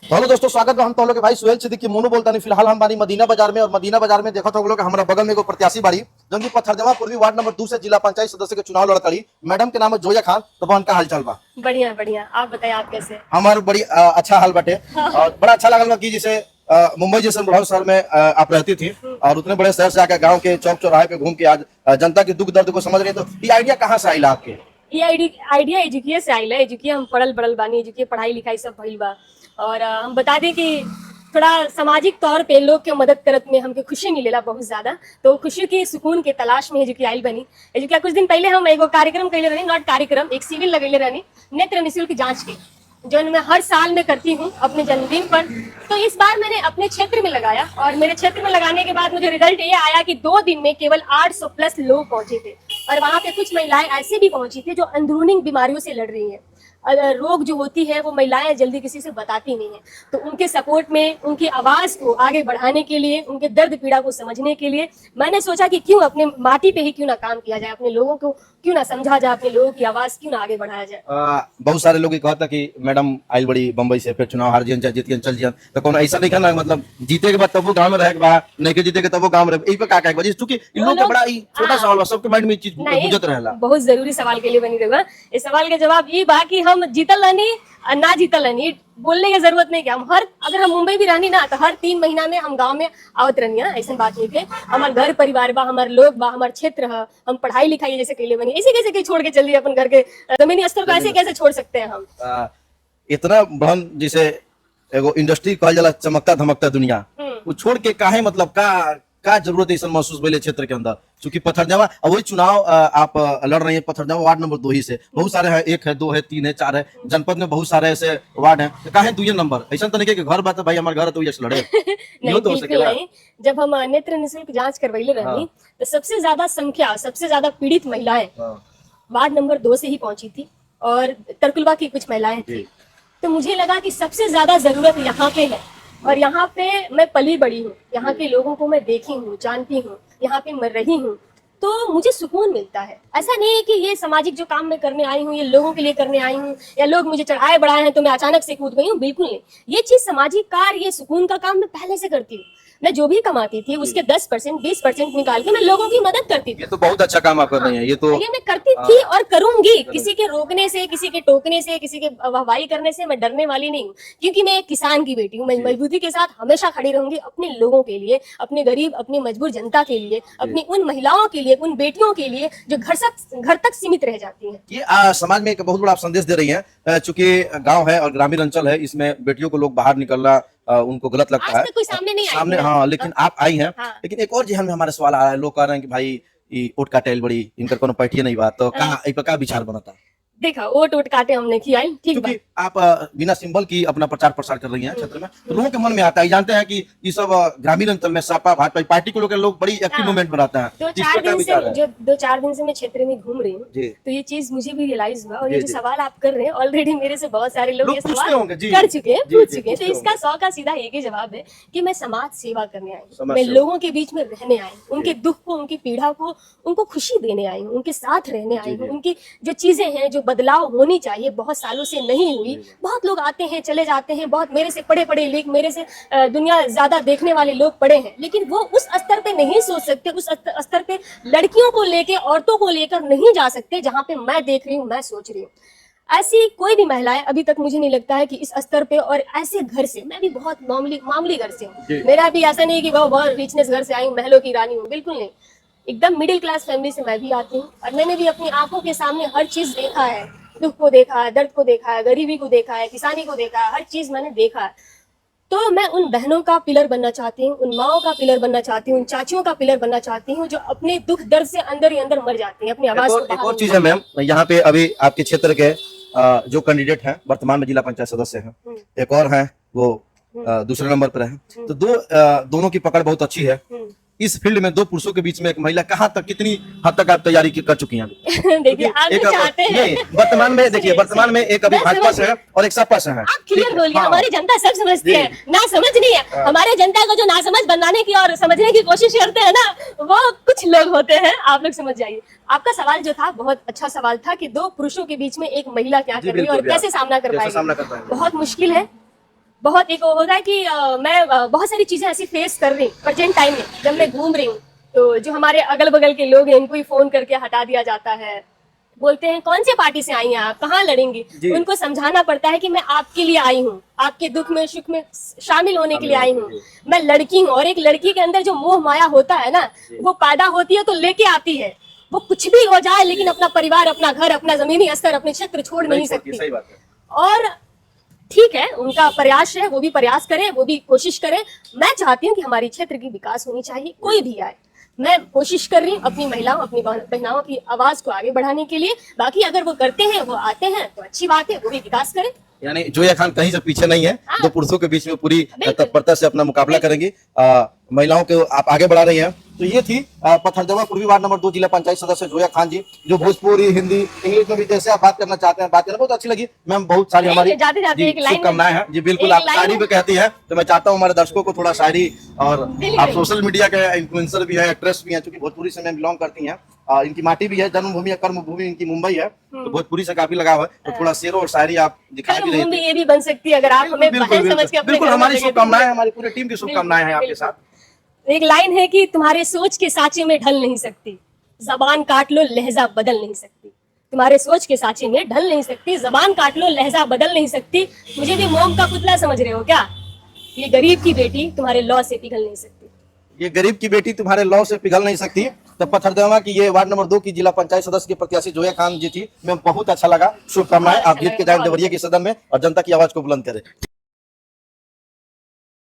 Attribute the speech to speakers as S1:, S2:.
S1: तो हेलो दोस्तों, स्वागत है हम तो के भाई सुहेल सिद्दीकी मोनू बोलता नहीं। फिलहाल हम बानी मदीना बाजार में, और मदीना बाजार में देखा तो लोग हमारा बगल में एगो प्रत्याशी बाड़ी जो कि पत्थरजमा पूर्वी वार्ड नंबर 2 से जिला पंचायत सदस्य के चुनाव लड़तड़ी। मैडम के नाम है जोया खान। तो उनका हालचाल बा
S2: बढ़िया बढ़िया। आप बताइए, आप कैसे?
S1: हमारे बड़ी अच्छा हाल बटे। और बड़ा अच्छा लगल कि जैसे मुंबई जैसे बड़े शहर में आप रहती थी और उतने बड़े शहर से आकर गाँव के चौक चौराहे पे घूम के आज जनता के दुख दर्द को समझ रहे। तो ये आइडिया कहाँ से आइला आपके?
S2: ये आइडिया एजुकिया से आइल है। एजुकिया हम पढ़ल बड़ल बानी, एजुकिया पढ़ाई लिखाई सब भइल बा। और हम बता दें कि थोड़ा सामाजिक तौर पे लोग के मदद करत में हमके खुशी मिलेला बहुत ज्यादा। तो खुशी के सुकून के तलाश में एजुकिया आइल बनी। एजुकिया कुछ दिन पहले हम एगो कार्यक्रम कैले रहनी, नॉट कार्यक्रम, एक सिविल लगेले रहनी नेत्र निःशुल्क जांच के, जो मैं हर साल में करती हूँ अपने जन्मदिन पर। तो इस बार मैंने अपने क्षेत्र में लगाया और मेरे क्षेत्र में लगाने के बाद मुझे रिजल्ट ये आया कि 2 दिन में केवल 800 प्लस लोग पहुंचे थे। और वहां पे कुछ महिलाएं ऐसी भी पहुंची थी जो अंदरूनी बीमारियों से लड़ रही हैं। रोग जो होती है वो महिलाएं जल्दी किसी से बताती नहीं है। तो उनके सपोर्ट में, उनकी आवाज को आगे बढ़ाने के लिए, उनके दर्द पीड़ा को समझने के लिए मैंने सोचा कि क्यों अपने माटी पे ही क्यों ना काम किया जाए, अपने लोगों को क्यों ना समझा जाए, अपने लोगों की आवाज क्यों ना आगे बढ़ाया जाए।
S1: बहुत सारे लोग कहता कि मैडम आइल बड़ी बम्बई से, फिर चुनाव हार जियन चाहे जीतियन चल जियन, तो कौन ऐसा नहीं करना मतलब जीते के बाद तब वो गांव में रहेगा, नहीं के जीते के तब वो गांव में रहे। यही पे का कहे चूंकि इन लोग के बड़ा ही छोटा सवाल बा, सबके माइंड में चीज गुजरत रहेला।
S2: बहुत जरूरी सवाल के लिए बनी रहा। इस सवाल के जवाब ये बा कि हम जीतल रहनी ना जीतल रहनी बोलने की जरूरत नहीं। क्या हम अगर हम मुंबई भी रहनी ना तो हर 3 महीना में हम गांव में आवत रहनी है। ऐसा बात नहीं थे। हमारे घर परिवार बा, हमारे लोग बा, हमारे क्षेत्र है, हम पढ़ाई लिखाई जैसे कैले बनी, ऐसे कैसे छोड़ के चलिए अपन घर के जमीनी स्तर को, ऐसे कैसे छोड़ सकते हैं हम?
S1: इतना बड़न जैसे एगो इंडस्ट्री कहल जाला, चमकता धमकता दुनिया, वो छोड़ के काहे मतलब का जरूरत है महसूस भइले क्षेत्र के अंदर? क्योंकि पत्थरजमा और वही चुनाव आप लड़ रही है पत्थरजमा वार्ड नंबर 2 ही से। बहुत सारे हैं, 1 है, 2 है, 3 है, 4 है, जनपद में बहुत सारे ऐसे वार्ड हैं। तो काहे 2 नंबर? ऐसा तो नहीं कि घर बात है भाई हमारे घर तो ये लड़े
S2: नहीं, तो बिल्कुल नहीं। जब हम नेत्र निःशुल्क जांच करवाइले रहनी तो सबसे ज्यादा संख्या, सबसे ज्यादा पीड़ित महिलाएं वार्ड नंबर 2 से ही पहुंची थी और तरकुलवा की कुछ महिलाएं थी। तो मुझे लगा कि सबसे ज्यादा जरूरत यहाँ पे है और यहाँ पे मैं पली बड़ी हूँ, यहाँ के लोगों को मैं देखी हूँ, जानती हूँ, यहाँ पे मैं रही हूँ, तो मुझे सुकून मिलता है। ऐसा नहीं है कि ये सामाजिक जो काम मैं करने आई हूँ ये लोगों के लिए करने आई हूँ या लोग मुझे चढ़ाए बढ़ाए हैं तो मैं अचानक से कूद गई हूँ, बिल्कुल नहीं। ये चीज सामाजिक कार्य, ये सुकून का काम मैं पहले से करती हूँ। मैं जो भी कमाती थी उसके 10% 20% निकाल के मैं लोगों की मदद करती थी।
S1: ये तो बहुत अच्छा काम आप कर रही हैं। ये
S2: मैं करती थी और करूंगी। किसी के रोकने से, किसी के टोकने से, किसी के वाहवाही करने से मैं डरने वाली नहीं हूँ, क्योंकि मैं एक किसान की बेटी हूँ। मैं मजबूती के साथ हमेशा खड़ी रहूंगी अपने लोगों के लिए, अपने गरीब, अपनी मजबूर जनता के लिए, अपनी उन महिलाओं के लिए, उन बेटियों के लिए जो घर तक सीमित रह जाती है।
S1: ये समाज में एक बहुत बड़ा संदेश दे रही है। चूंकि गाँव है और ग्रामीण अंचल है, इसमें बेटियों को लोग बाहर निकलना उनको गलत लगता है।
S2: कोई सामने नहीं
S1: सामने हाँ, लेकिन आप आई हैं। लेकिन एक और जहन में हमारे सवाल आ रहा है, लोग कह रहे हैं कि भाई ये ओट का टेल बड़ी इनकर कोनो पैठी नहीं बात, तो का विचार बनता?
S2: देखा ओट काटे हमने किया, ठीक है।
S1: आप बिना सिंबल की अपना प्रचार प्रसार कर रही हैं क्षेत्र में, तो लोगों के मन में आता है, जानते हैं कि ये सब ग्रामीण अंचल में सपा भाजपा पार्टी को लोग बड़ी एक्टिव मूवमेंट बनाते हैं।
S2: 2-4 दिन से मैं क्षेत्र में घूम रही हूँ, तो ये चीज मुझे भी रियलाइज हुआ। और ये जो सवाल आप कर रहे हैं, ऑलरेडी मेरे से बहुत सारे लोग ये सवाल कर चुके हैं, पूछ चुके हैं। तो इसका 100 का सीधा एक ही जवाब है कि मैं समाज सेवा करने आई हूँ, मैं लोगों के बीच में रहने आई हूँ, उनके दुख को, उनकी पीड़ा को, उनको खुशी देने आई हूँ, उनके साथ रहने आई हूँ। उनकी जो चीजें हैं, जो बदलाव होनी चाहिए, बहुत सालों से नहीं हुई। बहुत लोग आते हैं चले जाते हैं, बहुत मेरे से पढ़े लिख, मेरे से दुनिया ज्यादा देखने वाले लोग पढ़े हैं, लेकिन वो उस स्तर पे नहीं सोच सकते, उस स्तर पे लड़कियों को लेके, औरतों को लेकर नहीं जा सकते जहां पे मैं देख रही हूँ, मैं सोच रही हूँ। ऐसी कोई भी महिलाएं अभी तक मुझे नहीं लगता है कि इस स्तर पे, और ऐसे घर से, मैं भी बहुत मामूली घर से हूँ। मेरा भी ऐसा नहीं कि बहुत रिचनेस घर से आई हूँ, महलों की रानी हूँ, बिल्कुल नहीं। एकदम मिडिल क्लास फैमिली से मैं भी आती हूँ और मैंने भी अपनी आंखों के सामने हर चीज देखा है। दुख को देखा है, दर्द को देखा है, गरीबी को देखा है, किसानी को देखा है, हर चीज मैंने देखा है। तो मैं उन बहनों का पिलर बनना चाहती हूँ, उन माओं का पिलर बनना चाहती हूँ, उन चाचियों का पिलर बनना चाहती हूँ जो अपने दुख दर्द से अंदर ही अंदर मर जाती हैं, अपनी आवाज को।
S1: एक और चीज है मैम, यहाँ पे अभी आपके क्षेत्र के जो कैंडिडेट हैं वर्तमान में जिला पंचायत सदस्य हैं, एक और हैं वो दूसरे नंबर पर है। तो दोनों की पकड़ बहुत अच्छी है। इस फील्ड में 2 पुरुषों के बीच में एक महिला कहाँ तक, कितनी हद तक आप तैयारी कर चुकी हैं?
S2: देखिए, आप जो चाहते हैं
S1: वर्तमान में, देखिए वर्तमान में एक अभी भाजपा से है और एक सपा से है।
S2: आप क्लियर बोलिए। हमारी जनता सब समझती है, ना समझ नहीं है। हमारे जनता को जो ना समझ बनाने की और समझने की कोशिश करते हैं ना, वो कुछ लोग होते हैं। आप लोग समझ जाइए। आपका सवाल जो था बहुत अच्छा सवाल था कि 2 पुरुषों के बीच में एक महिला क्या कर रही है और कैसे सामना कर पाएगी। बहुत मुश्किल है, बहुत एक होता है कि मैं बहुत सारी चीजें ऐसी फेस कर रही हूँ प्रेजेंट टाइम में, जब मैं घूम रही हूँ तो जो हमारे अगल बगल के लोग हैं इनको ही फोन करके हटा दिया जाता है, बोलते हैं कौन सी पार्टी से आई हैं आप, कहाँ लड़ेंगी। उनको समझाना पड़ता है कि मैं आपके लिए आई हूँ, आपके दुख में सुख में शामिल होने के लिए आई हूँ। मैं लड़की हूँ और एक लड़की के अंदर जो मोह माया होता है ना, वो पैदा होती है तो लेके आती है। वो कुछ भी हो जाए लेकिन अपना परिवार, अपना घर, अपना जमीनी स्तर, अपने क्षेत्र छोड़ नहीं सकती।
S1: सही बात है।
S2: और ठीक है, उनका प्रयास है, वो भी प्रयास करें, वो भी कोशिश करें। मैं चाहती हूँ कि हमारी क्षेत्र की विकास होनी चाहिए, कोई भी आए। मैं कोशिश कर रही हूँ अपनी महिलाओं, अपनी बहनाओं की आवाज को आगे बढ़ाने के लिए। बाकी अगर वो करते हैं, वो आते हैं तो अच्छी बात है, वो भी विकास करें।
S1: यानी जोया खान कहीं से पीछे नहीं है, जो पुरुषों के बीच में पूरी तत्परता से अपना मुकाबला करेंगी। महिलाओं को आप आगे बढ़ा रही हैं। तो ये थी पथरदेवा पूर्वी वार्ड नंबर 2 जिला पंचायत सदस्य जोया खान जी, जो भोजपुरी, हिंदी, इंग्लिश में भी जैसे आप बात करना चाहते हैं बात करना बहुत अच्छी लगी मैम। बहुत सारी हमारी शुभकामनाएं हैं जी। बिल्कुल, आप शायरी भी कहती है तो मैं चाहता हूँ हमारे दर्शकों को थोड़ा शायरी, और आप सोशल मीडिया के इन्फ्लुएंसर भी है, एक्ट्रेस भी है, क्योंकि भोजपुरी से मैम बिलोंग करती हैं। इनकी माटी भी है, जन्मभूमि या कर्मभूमि इनकी मुंबई है, तो भोजपुरी से काफी लगाव है। तो थोड़ा शेर और शायरी आप दिखा भी रही थी।
S2: ये भी बन सकती है अगर आप हमें बहन समझ के।
S1: बिल्कुल, हमारी शुभकामनाएं, हमारी पूरी टीम की शुभकामनाएं हैं आपके साथ।
S2: एक लाइन है कि तुम्हारे सोच के सांचे में ढल नहीं सकती, जबान काट लो लहजा बदल नहीं सकती। तुम्हारे सोच के सांचे में ढल नहीं सकती, जबान काट लो लहजा बदल नहीं सकती। मुझे भी मोम का पुतला समझ रहे हो क्या? ये गरीब की बेटी तुम्हारे लौ से पिघल नहीं सकती।
S1: ये गरीब की बेटी तुम्हारे लौ से पिघल नहीं सकती। तो पथरदेवा की ये वार्ड नंबर 2 की जिला पंचायत सदस्य की प्रत्याशी जोया खान जी थी। मैं बहुत अच्छा लगा। शुभकामनाएं, आप जीत के जाएं देवरिया के सदन में और जनता की आवाज को बुलंद करें।